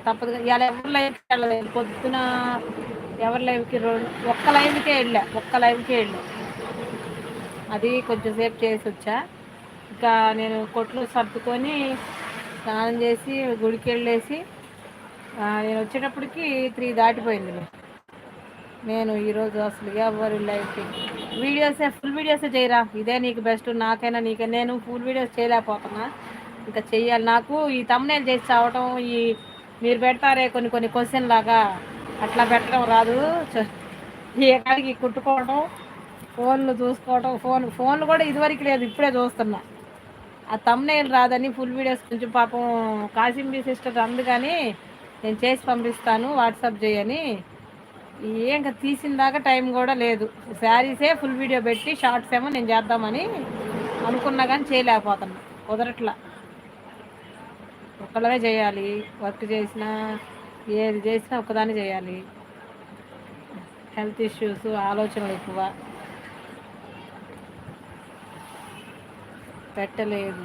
తప్పదుగా. ఇవాళ ఎవరు లైవ్కి వెళ్ళలేదు. పొద్దున ఎవరి లైవ్కి ఒక్క లైవ్కే వెళ్ళా. అది కొంచెం సేపు చేసి వచ్చా. ఇంకా నేను కొట్లు సర్దుకొని స్నానం చేసి గుడికి వెళ్ళేసి నేను వచ్చేటప్పటికి 3 దాటిపోయింది. నేను ఈరోజు అసలు ఎవరు లైవ్కి ఫుల్ వీడియోసే చేయరా, ఇదే నీకు బెస్ట్. నాకైనా నీకైనా నేను ఫుల్ వీడియోస్ చేయలేకపోతున్నా. ఇంకా చెయ్యాలి. నాకు ఈ తమ్నేల్ చేసి చావటం, ఈ మీరు పెడతారే కొన్ని క్వశ్చన్ లాగా అట్లా పెట్టడం రాదు. ఈ ఎక్కడికి కుట్టుకోవడం, ఫోన్లు చూసుకోవడం, ఫోన్లు కూడా ఇదివరకు లేదు, ఇప్పుడే చూస్తున్నా. ఆ తమ్నేల్ రాదని ఫుల్ వీడియోస్ కొంచెం పాపం కాసింబీ సిస్టర్ అందుకని నేను చేసి పంపిస్తాను వాట్సాప్ చేయని ఇంకా తీసిన దాకా టైం కూడా లేదు. శారీసే ఫుల్ వీడియో పెట్టి షార్ట్స్ ఏమో నేను చేద్దామని అనుకున్నా కానీ చేయలేకపోతున్నా, కుదరట్లా. ఒక్కళ్ళమే చేయాలి. వర్క్ చేసినా ఏది చేసినా ఒక్కదాన్ని చేయాలి. హెల్త్ ఇష్యూస్, ఆలోచనలు ఎక్కువ, పెట్టలేదు.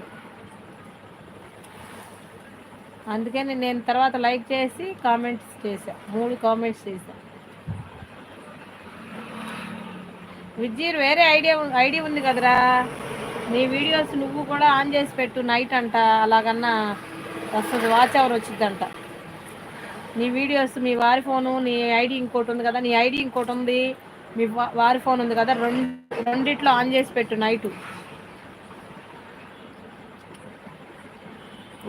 అందుకని నేను తర్వాత లైక్ చేసి కామెంట్స్ చేశా, 3 కామెంట్స్ చేశా. విజయ్ వేరే ఐడి ఉంది కదరా, నీ వీడియోస్ నువ్వు కూడా ఆన్ చేసి పెట్టు. నైట్ అంట అలాగన్నా వస్తుంది, వాచ్ అవర్ వచ్చిందంట. నీ వీడియోస్, మీ వారి ఫోను, నీ ఐడి ఇంకోటి ఉంది కదా, నీ ఐడి ఇంకోటి ఉంది, మీ వారి ఫోన్ ఉంది కదా, రెండిట్లో ఆన్ చేసి పెట్టు నైటు.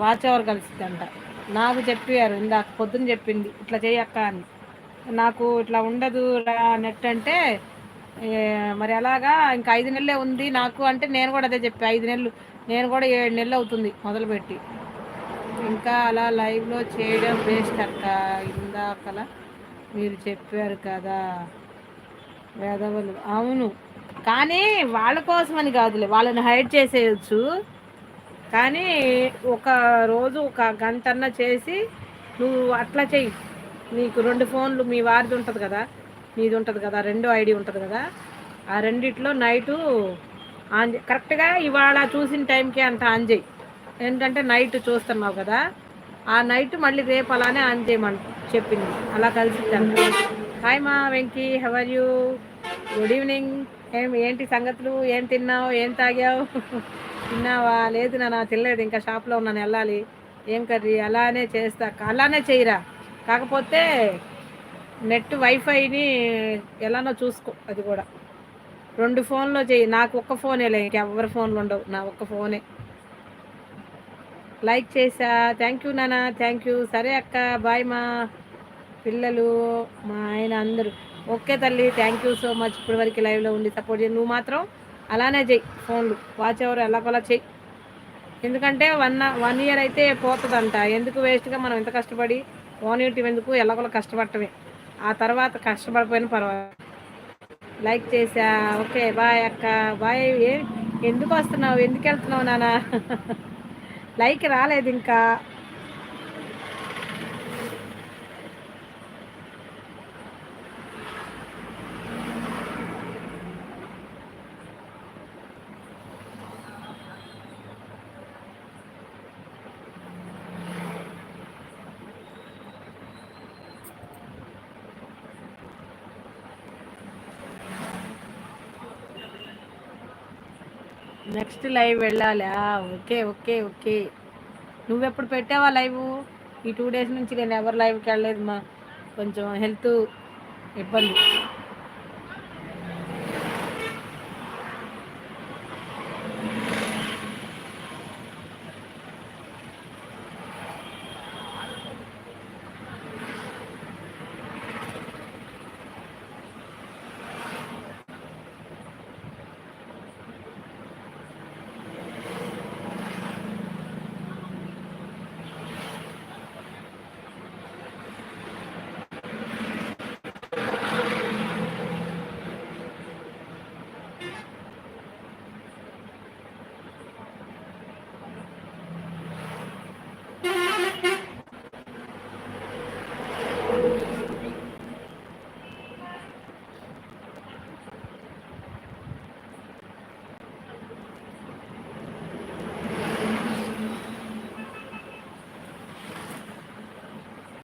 Watch hour కలిసిద్దంట. నాకు చెప్పారు ఇందాక పొద్దున్న చెప్పింది, ఇట్లా చేయక్క అని. నాకు ఇట్లా ఉండదు నెట్ అంటే మరి అలాగా ఇంకా 5 నెలలే ఉంది నాకు అంటే నేను కూడా అదే చెప్పా. 5 నెలలు, నేను కూడా 7 నెలలు అవుతుంది మొదలుపెట్టి. ఇంకా అలా లైవ్లో చేయడం వేస్ట్ అక్క. ఇందాకలా మీరు చెప్పారు కదా వేదవులు, అవును. కానీ వాళ్ళ కోసమని కాదులే, వాళ్ళని హైడ్ చేసేయచ్చు. కానీ ఒక రోజు ఒక గంటన్నా చేసి నువ్వు అట్లా చెయ్యి. నీకు 2 ఫోన్లు, మీ వారిది ఉంటుంది కదా, నీది ఉంటుంది కదా, 2 ఐడి ఉంటుంది కదా, ఆ రెండిట్లో నైటు ఆన్ కరెక్ట్గా ఇవాళ చూసిన టైంకి అంత ఆన్ చేయి. ఎందుకంటే నైట్ చూస్తున్నావు కదా, ఆ నైట్ మళ్ళీ రేపు అలానే ఆన్ చేయమని చెప్పింది. అలా కలిసిద్దంట. హాయ్ మా Venky, how are you, good evening. ఏంటి సంగతులు, ఏం తిన్నావు, ఏం తాగావు? తిన్నావా? లేదు నాన్న తినలేదు, ఇంకా షాప్లో ఉన్నాను, వెళ్ళాలి. ఏం కర్రీ? అలానే చేస్తా, అలానే చేయరా. కాకపోతే నెట్ వైఫైని ఎలానో చూసుకో. అది కూడా 2 ఫోన్లో చెయ్యి. నాకు ఒక్క ఫోనేలే, ఇంకెవరి ఫోన్లు ఉండవు, నా ఒక్క ఫోనే. లైక్ చేసా, థ్యాంక్ యూ నాన్న, థ్యాంక్ యూ. సరే అక్క, బాయ్. మా పిల్లలు, మా ఆయన అందరూ ఓకే తల్లి, థ్యాంక్ యూ సో మచ్. ఇప్పటి వరకు లైవ్లో ఉండి సపోర్ట్ చేయి. నువ్వు మాత్రం అలానే చెయ్యి, ఫోన్లు వాచ్ ఎవరు ఎలాగోలా చెయ్యి. ఎందుకంటే 1 ఇయర్ అయితే పోతుందంట. ఎందుకు వేస్ట్గా మనం ఎంత కష్టపడి 1 యూనిట్ ఎందుకు, ఎలాగోలా కష్టపడటమే. ఆ తర్వాత కష్టపడిపోయిన పర్వాలేదు. లైక్ చేసా, ఓకే బాయ్ అక్క, బాయ్. ఎందుకు వస్తున్నావు, ఎందుకు వెళ్తున్నావు నాన్న? లైక్ రాలేదు ఇంకా. నెక్స్ట్ లైవ్ వెళ్ళాలి. Okay okay okay. నువ్వెప్పుడు పెట్టావా లైవ్? ఈ 2 డేస్ నుంచి నేను ఎవరు లైవ్కి వెళ్ళలేదు మా, కొంచెం హెల్త్ ఇబ్బంది.